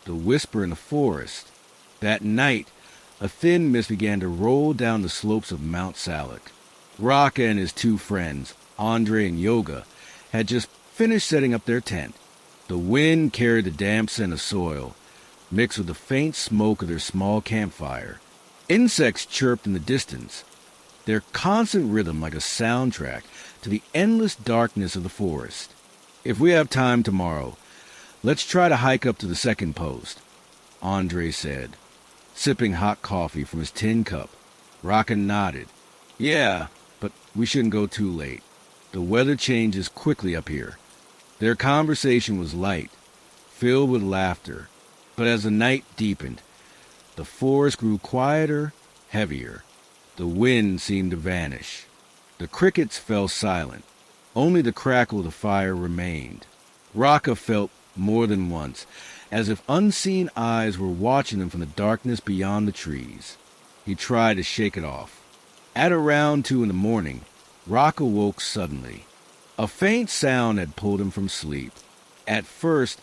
The whisper in the forest. That night, a thin mist began to roll down the slopes of Mount Salik. Raka and his two friends, Andre and Yoga, had just finished setting up their tent. The wind carried the damp scent of soil, mixed with the faint smoke of their small campfire. Insects chirped in the distance, their constant rhythm like a soundtrack to the endless darkness of the forest. If we have time tomorrow, let's try to hike up to the second post, Andre said, sipping hot coffee from his tin cup. Raka nodded. Yeah, but we shouldn't go too late. The weather changes quickly up here. Their conversation was light, filled with laughter, but as the night deepened, the forest grew quieter, heavier. The wind seemed to vanish. The crickets fell silent. Only the crackle of the fire remained. Raka felt more than once, as if unseen eyes were watching them from the darkness beyond the trees. He tried to shake it off. At around 2 in the morning, Raka woke suddenly. A faint sound had pulled him from sleep. At first,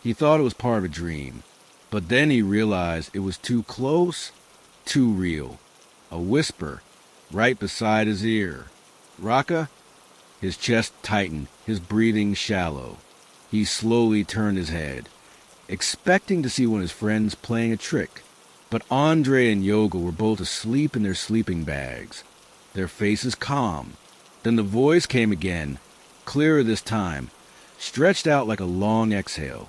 he thought it was part of a dream, but then he realized it was too close, too real. A whisper, right beside his ear. Raka? His chest tightened, his breathing shallow. He slowly turned his head, expecting to see one of his friends playing a trick. But Andre and Yoga were both asleep in their sleeping bags, their faces calm. Then the voice came again, clearer this time, stretched out like a long exhale.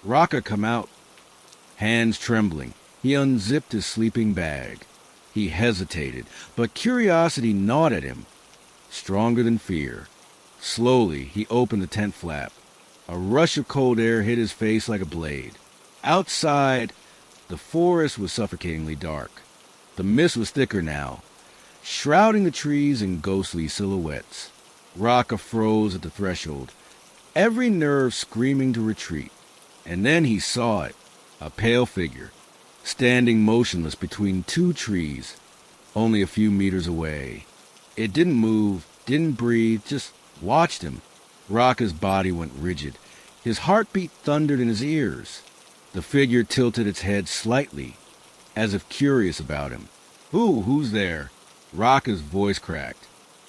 Raka, come out. Hands trembling, he unzipped his sleeping bag. He hesitated, but curiosity gnawed at him, stronger than fear. Slowly, he opened the tent flap. A rush of cold air hit his face like a blade. Outside, the forest was suffocatingly dark. The mist was thicker now, shrouding the trees in ghostly silhouettes. Raka froze at the threshold, every nerve screaming to retreat. And then he saw it, a pale figure, standing motionless between 2 trees, only a few meters away. It didn't move, didn't breathe, just watched him. Raka's body went rigid. His heartbeat thundered in his ears. The figure tilted its head slightly, as if curious about him. Who's there? Raka's voice cracked.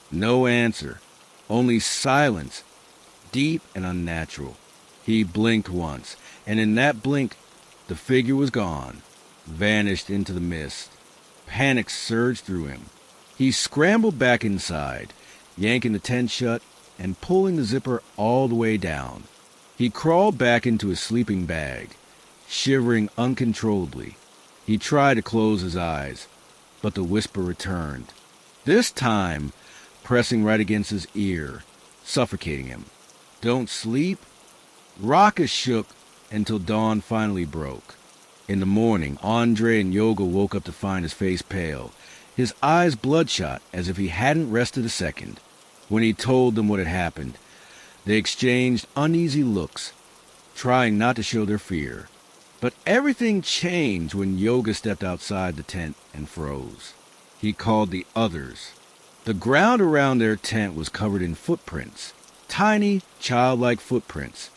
No answer, only silence, deep and unnatural. He blinked once, and in that blink, the figure was gone, vanished into the mist. Panic surged through him. He scrambled back inside, yanking the tent shut and pulling the zipper all the way down. He crawled back into his sleeping bag, shivering uncontrollably. He tried to close his eyes, but the whisper returned, this time pressing right against his ear, suffocating him. Don't sleep? Raka shook until dawn finally broke. In the morning, Andre and Yoga woke up to find his face pale, his eyes bloodshot as if he hadn't rested a second. When he told them what had happened, they exchanged uneasy looks, trying not to show their fear. But everything changed when Yoga stepped outside the tent and froze. He called the others. The ground around their tent was covered in footprints, tiny, childlike footprints,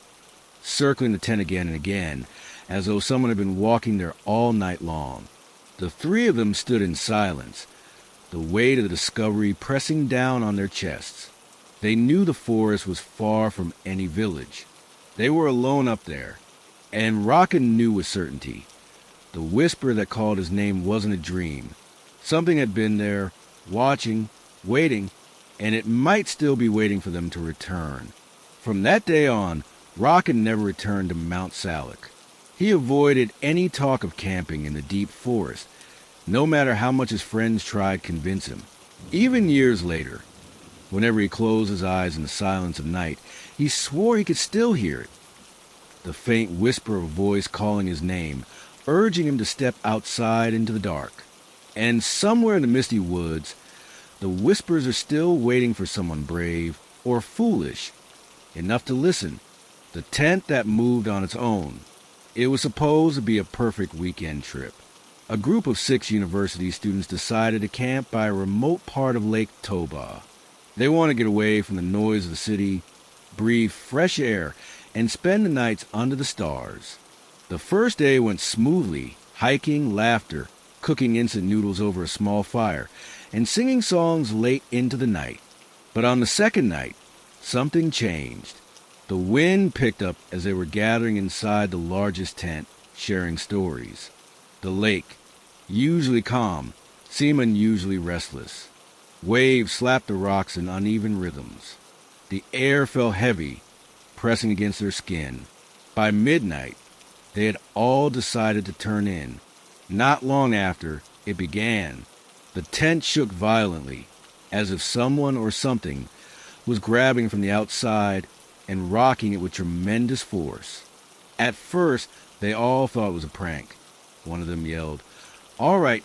circling the tent again and again, as though someone had been walking there all night long. The 3 of them stood in silence, the weight of the discovery pressing down on their chests. They knew the forest was far from any village. They were alone up there, and Raka knew with certainty. The whisper that called his name wasn't a dream. Something had been there, watching, waiting, and it might still be waiting for them to return. From that day on, Raka never returned to Mount Salik. He avoided any talk of camping in the deep forest, no matter how much his friends tried to convince him. Even years later, whenever he closed his eyes in the silence of night, he swore he could still hear it. The faint whisper of a voice calling his name, urging him to step outside into the dark. And somewhere in the misty woods, the whispers are still waiting for someone brave or foolish enough to listen. The tent that moved on its own. It was supposed to be a perfect weekend trip. A group of 6 university students decided to camp by a remote part of Lake Toba. They wanted to get away from the noise of the city, breathe fresh air, and spend the nights under the stars. The first day went smoothly, hiking, laughter, cooking instant noodles over a small fire, and singing songs late into the night. But on the second night, something changed. The wind picked up as they were gathering inside the largest tent, sharing stories. The lake, usually calm, seemed unusually restless. Waves slapped the rocks in uneven rhythms. The air felt heavy, pressing against their skin. By midnight, they had all decided to turn in. Not long after, it began. The tent shook violently, as if someone or something was grabbing from the outside and rocking it with tremendous force. At first, they all thought it was a prank. One of them yelled, "All right,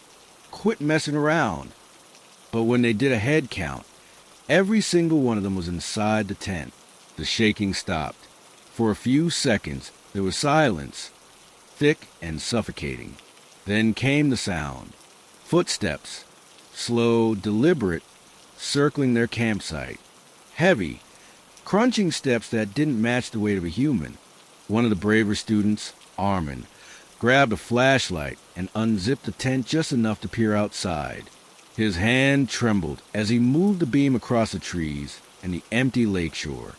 quit messing around." But when they did a head count, every single one of them was inside the tent. The shaking stopped. For a few seconds, there was silence, thick and suffocating. Then came the sound. Footsteps, slow, deliberate, circling their campsite. Heavy, crunching steps that didn't match the weight of a human. One of the braver students, Armin, grabbed a flashlight and unzipped the tent just enough to peer outside. His hand trembled as he moved the beam across the trees and the empty lakeshore.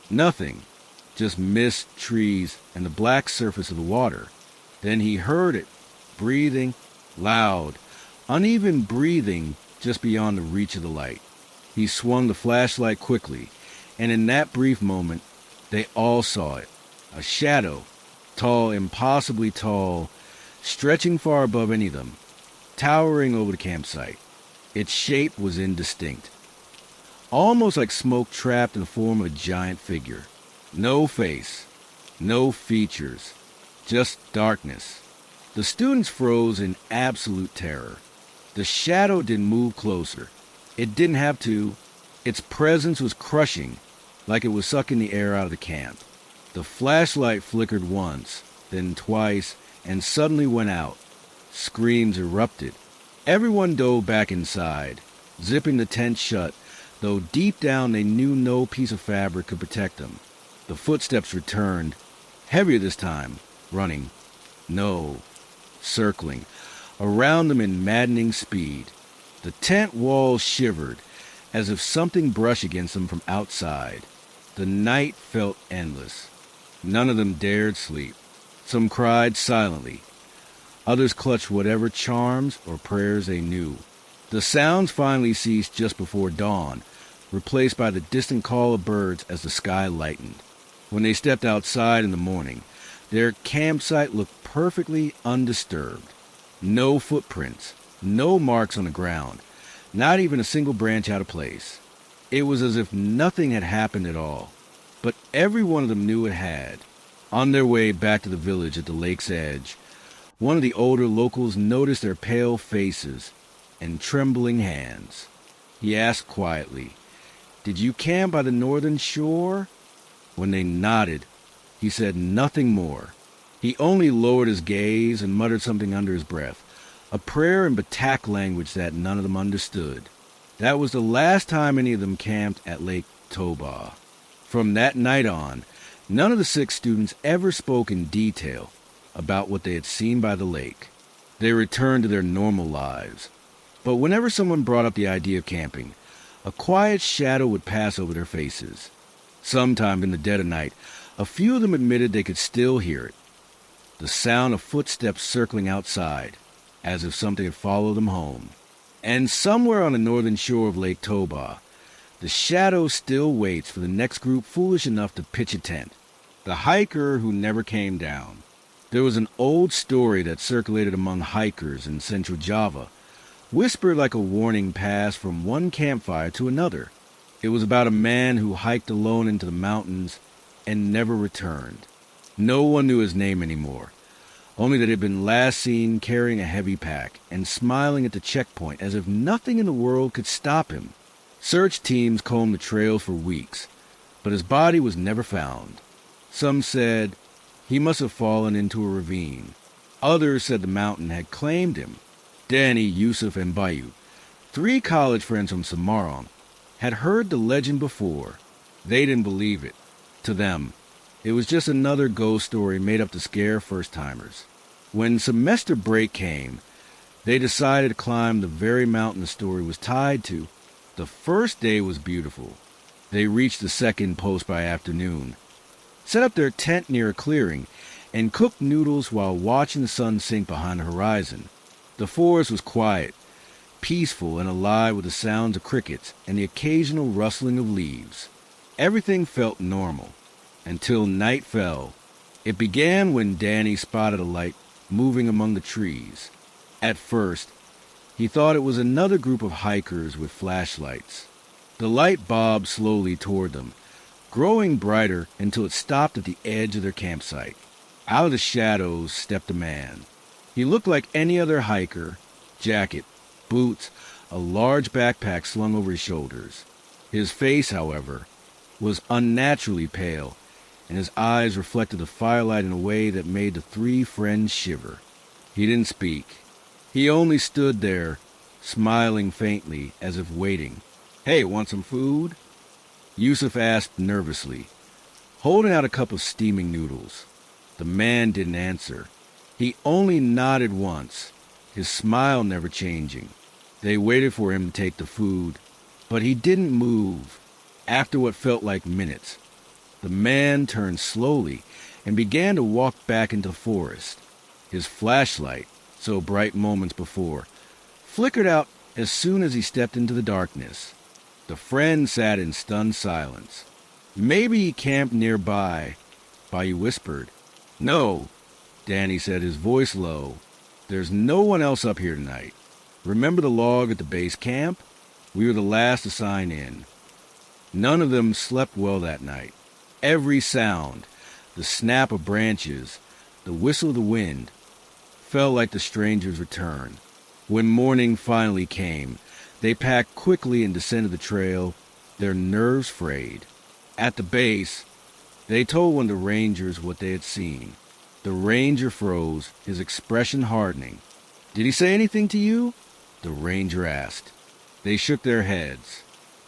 Nothing, just mist, trees, and the black surface of the water. Then he heard it, breathing, loud, uneven breathing just beyond the reach of the light. He swung the flashlight quickly, and in that brief moment, they all saw it. A shadow, tall, impossibly tall, stretching far above any of them, towering over the campsite. Its shape was indistinct, almost like smoke trapped in the form of a giant figure. No face, no features, just darkness. The students froze in absolute terror. The shadow didn't move closer. It didn't have to. Its presence was crushing, like it was sucking the air out of the camp. The flashlight flickered once, then twice, and suddenly went out. Screams erupted. Everyone dove back inside, zipping the tent shut, though deep down they knew no piece of fabric could protect them. The footsteps returned, heavier this time, running. No, circling, around them in maddening speed. The tent walls shivered, as if something brushed against them from outside. The night felt endless. None of them dared sleep. Some cried silently. Others clutched whatever charms or prayers they knew. The sounds finally ceased just before dawn, replaced by the distant call of birds as the sky lightened. When they stepped outside in the morning, their campsite looked perfectly undisturbed. No footprints, no marks on the ground, not even a single branch out of place. It was as if nothing had happened at all, but every one of them knew it had. On their way back to the village at the lake's edge, one of the older locals noticed their pale faces and trembling hands. He asked quietly, "Did you camp by the northern shore?" When they nodded, he said nothing more. He only lowered his gaze and muttered something under his breath, a prayer in Batak language that none of them understood. That was the last time any of them camped at Lake Toba. From that night on, none of the 6 students ever spoke in detail about what they had seen by the lake. They returned to their normal lives. But whenever someone brought up the idea of camping, a quiet shadow would pass over their faces. Sometime in the dead of night, a few of them admitted they could still hear it. The sound of footsteps circling outside, as if something had followed them home. And somewhere on the northern shore of Lake Toba, the shadow still waits for the next group foolish enough to pitch a tent. The hiker who never came down. There was an old story that circulated among hikers in central Java, whispered like a warning passed from one campfire to another. It was about a man who hiked alone into the mountains and never returned. No one knew his name anymore, only that he had been last seen carrying a heavy pack and smiling at the checkpoint as if nothing in the world could stop him. Search teams combed the trails for weeks, but his body was never found. Some said he must have fallen into a ravine. Others said the mountain had claimed him. Danny, Yusuf, and Bayu, 3 college friends from Samarang, had heard the legend before. They didn't believe it. To them, It was just another ghost story made up to scare first-timers. When semester break came, they decided to climb the very mountain the story was tied to. The first day was beautiful. They reached the second post by afternoon, set up their tent near a clearing, and cooked noodles while watching the sun sink behind the horizon. The forest was quiet, peaceful, and alive with the sounds of crickets and the occasional rustling of leaves. Everything felt normal, until night fell. It began when Danny spotted a light moving among the trees. At first, he thought it was another group of hikers with flashlights. The light bobbed slowly toward them, growing brighter until it stopped at the edge of their campsite. Out of the shadows stepped a man. He looked like any other hiker: jacket, boots, a large backpack slung over his shoulders. His face, however, was unnaturally pale, and his eyes reflected the firelight in a way that made the three friends shiver. He didn't speak. He only stood there, smiling faintly as if waiting. "Hey, want some food?" Yusuf asked nervously, holding out a cup of steaming noodles. The man didn't answer. He only nodded once, his smile never changing. They waited for him to take the food, but he didn't move. After what felt like minutes, the man turned slowly and began to walk back into the forest. His flashlight, so bright moments before, flickered out as soon as he stepped into the darkness. The friend sat in stunned silence. Maybe he camped nearby. Bayou whispered. "No," Danny said, his voice low. "There's no one else up here tonight. Remember the log at the base camp? We were the last to sign in." None of them slept well that night. Every sound, the snap of branches, the whistle of the wind, felt like the stranger's return. When morning finally came, they packed quickly and descended the trail, their nerves frayed. At the base, they told one of the rangers what they had seen. The ranger froze, his expression hardening. "Did he say anything to you?" the ranger asked. They shook their heads.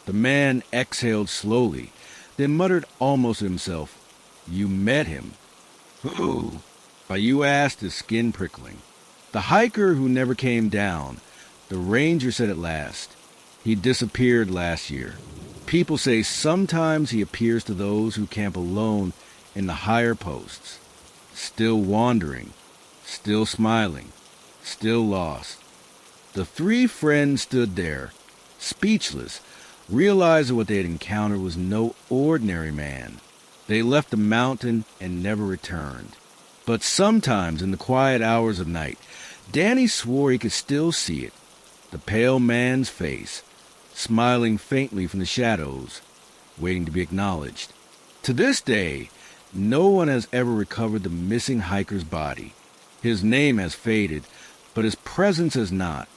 The man exhaled slowly, then muttered almost to himself, "You met him." "Who?" Bayou asked, his skin prickling. "The hiker who never came down," the ranger said at last. "He disappeared last year. People say sometimes he appears to those who camp alone in the higher posts. Still wandering, still smiling, still lost." The three friends stood there, speechless, realizing what they had encountered was no ordinary man. They left the mountain and never returned. But sometimes in the quiet hours of night, Danny swore he could still see it, the pale man's face, smiling faintly from the shadows, waiting to be acknowledged. To this day, no one has ever recovered the missing hiker's body. His name has faded, but his presence has not.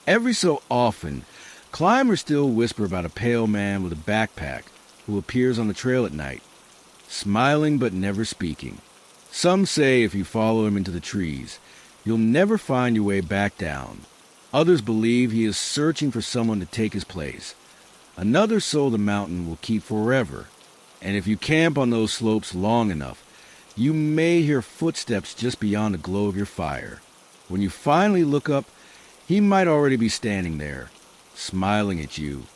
Every so often, climbers still whisper about a pale man with a backpack who appears on the trail at night, smiling but never speaking. Some say if you follow him into the trees, you'll never find your way back down. Others believe he is searching for someone to take his place. Another soul the mountain will keep forever. And if you camp on those slopes long enough, you may hear footsteps just beyond the glow of your fire. When you finally look up, he might already be standing there, smiling at you,